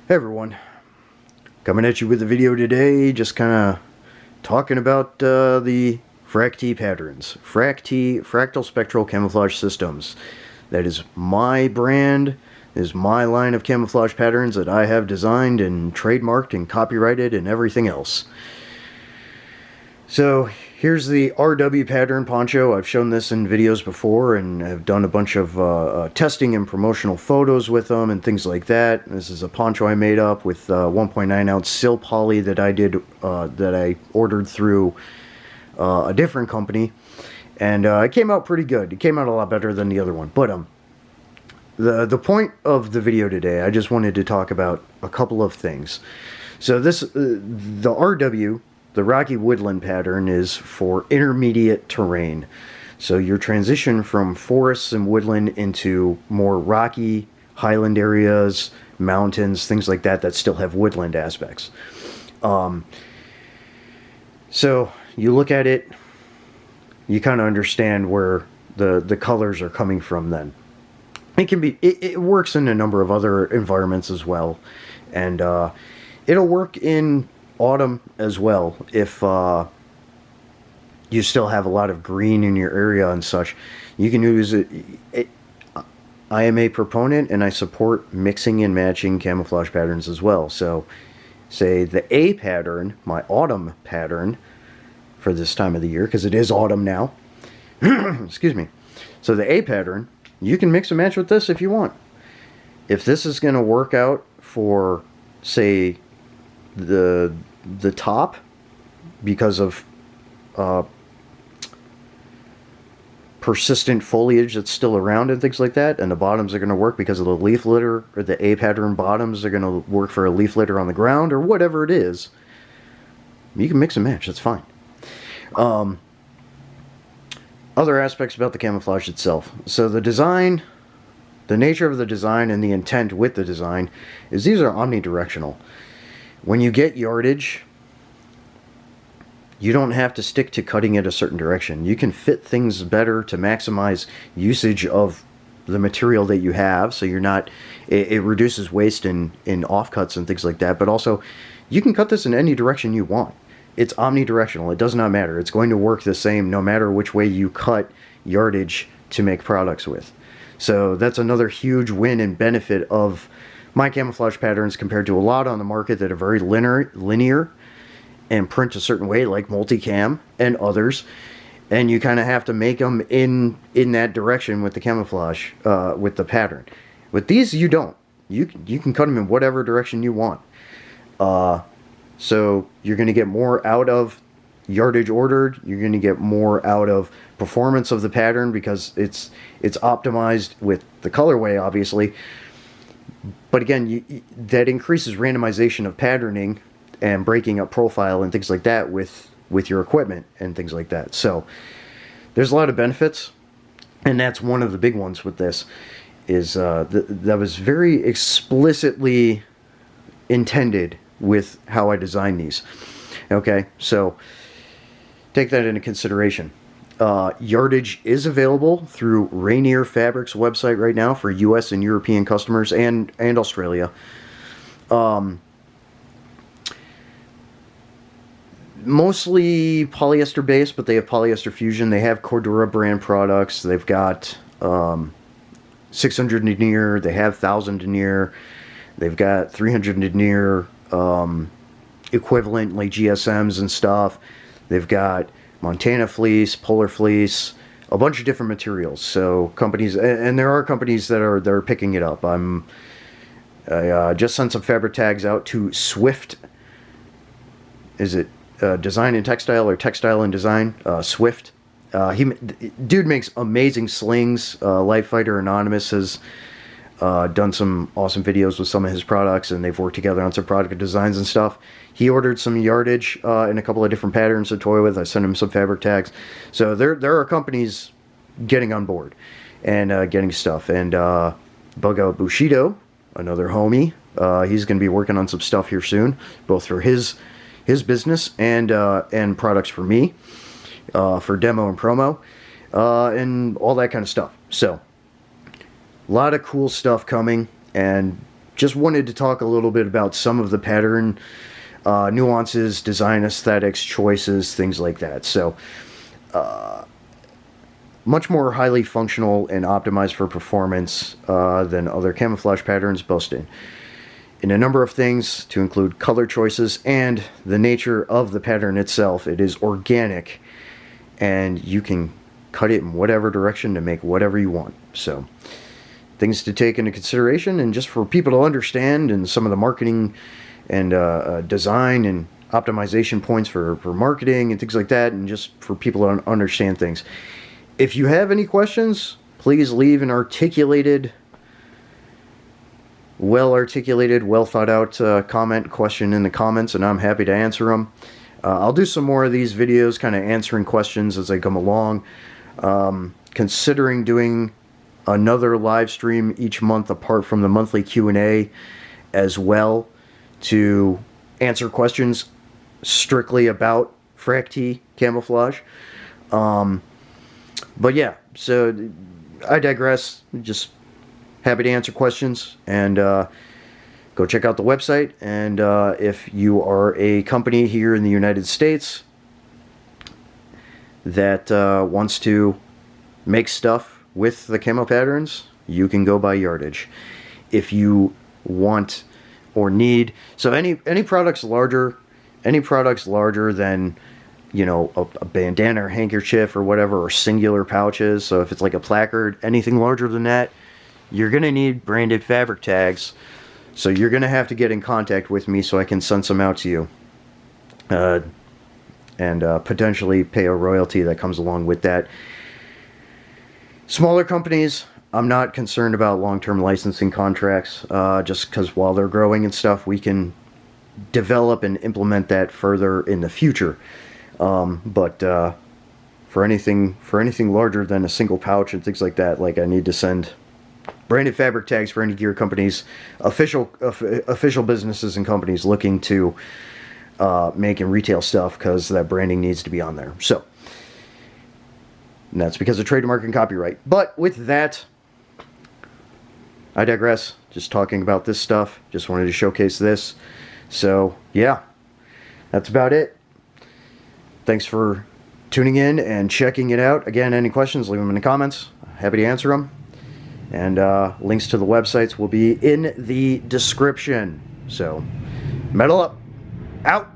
Hey everyone, coming at you with a video today, just kind of talking about the FRAC-T patterns. FRAC-T, Fractal-Spectral Camouflage Systems. That is my brand, is my line of camouflage patterns that I have designed and trademarked and copyrighted and everything else. So here's the RW pattern poncho. I've shown this in videos before and have done a bunch of testing and promotional photos with them and things like that. This is a poncho I made up with 1.9 ounce sil poly that I ordered through a different company, and it came out pretty good. It came out a lot better than the other one. But the point of the video today, I just wanted to talk about a couple of things. So this the RW, the Rocky Woodland pattern, is for intermediate terrain. So your transition from forests and woodland into more rocky highland areas, mountains, things like that that still have woodland aspects. So you look at it, you kind of understand where the colors are coming from then. It can be, it works in a number of other environments as well. And it'll work in autumn as well if you still have a lot of green in your area and such. You can use it. I am a proponent and I support mixing and matching camouflage patterns as well. So say the A pattern, my autumn pattern for this time of the year, because it is autumn now. Excuse me. So the A pattern, you can mix and match with this if you want. If this is going to work out for, say, the top because of persistent foliage that's still around and things like that, and the bottoms are going to work because of the leaf litter, or the A pattern bottoms are going to work for a leaf litter on the ground, or whatever it is, you can mix and match. That's fine. Other aspects about the camouflage itself. So the design, the nature of the design and the intent with the design is these are omnidirectional. When you get yardage, you don't have to stick to cutting it a certain direction. You can fit things better to maximize usage of the material that you have, so you're not, it reduces waste in offcuts and things like that, but also you can cut this in any direction you want. It's omnidirectional. It does not matter. It's going to work the same no matter which way you cut yardage to make products with. So that's another huge win and benefit of my camouflage patterns compared to a lot on the market that are very linear and print a certain way, like multicam and others, and you kind of have to make them in that direction with the camouflage, with the pattern. With these, you don't. You can cut them in whatever direction you want. So you're going to get more out of yardage ordered. You're going to get more out of performance of the pattern because it's optimized with the colorway, obviously. But again, that increases randomization of patterning and breaking up profile and things like that with your equipment and things like that. So there's a lot of benefits, and that's one of the big ones with this, is that was very explicitly intended with how I designed these. Okay, so take that into consideration. Yardage is available through Rainier Fabrics website right now for US and European customers, and Australia. Mostly polyester based, but they have polyester fusion. They have Cordura brand products. They've got 600 denier. They have 1000 denier. They've got 300 denier equivalent, like GSMs and stuff. They've got Montana fleece, polar fleece, a bunch of different materials. So companies, and there are companies that are picking it up. I just sent some fabric tags out to Swift. Is it Design and Textile, or Textile and Design? Swift. Dude makes amazing slings. Light Fighter Anonymous has done some awesome videos with some of his products, and they've worked together on some product designs and stuff. He ordered some yardage in a couple of different patterns to toy with. I sent him some fabric tags. So there are companies getting on board and getting stuff. And Bug Out Bushido, another homie, he's going to be working on some stuff here soon, both for his business and products for me, for demo and promo, and all that kind of stuff. So a lot of cool stuff coming, and just wanted to talk a little bit about some of the pattern nuances, design aesthetics, choices, things like that. So much more highly functional and optimized for performance than other camouflage patterns boasted in a number of things, to include color choices and the nature of the pattern itself. It is organic, and you can cut it in whatever direction to make whatever you want. So things to take into consideration, and just for people to understand, and some of the marketing and design and optimization points for marketing and things like that, and just for people to understand things. If you have any questions, please leave an articulated, well-articulated, well-thought-out question in the comments, and I'm happy to answer them. I'll do some more of these videos, kind of answering questions as they come along. Considering doing another live stream each month apart from the monthly Q&A as well, to answer questions strictly about FRAC-T camouflage. But yeah, so I digress. Just happy to answer questions, and go check out the website. And if you are a company here in the United States that wants to make stuff with the camo patterns, you can go by yardage. If you want or need, so any products larger than, you know, a bandana or handkerchief or whatever, or singular pouches. So if it's like a placard, anything larger than that, you're going to need branded fabric tags. So you're going to have to get in contact with me so I can send some out to you. And potentially pay a royalty that comes along with that. Smaller companies, I'm not concerned about long-term licensing contracts, just because while they're growing and stuff, we can develop and implement that further in the future. But for anything larger than a single pouch and things like that, like, I need to send branded fabric tags for any gear companies, official businesses and companies looking to make and retail stuff, because that branding needs to be on there. So, and that's because of trademark and copyright. But with that, I digress. Just talking about this stuff. Just wanted to showcase this. So yeah, that's about it. Thanks for tuning in and checking it out. Again, any questions, leave them in the comments. Happy to answer them. And links to the websites will be in the description. So, metal up. Out.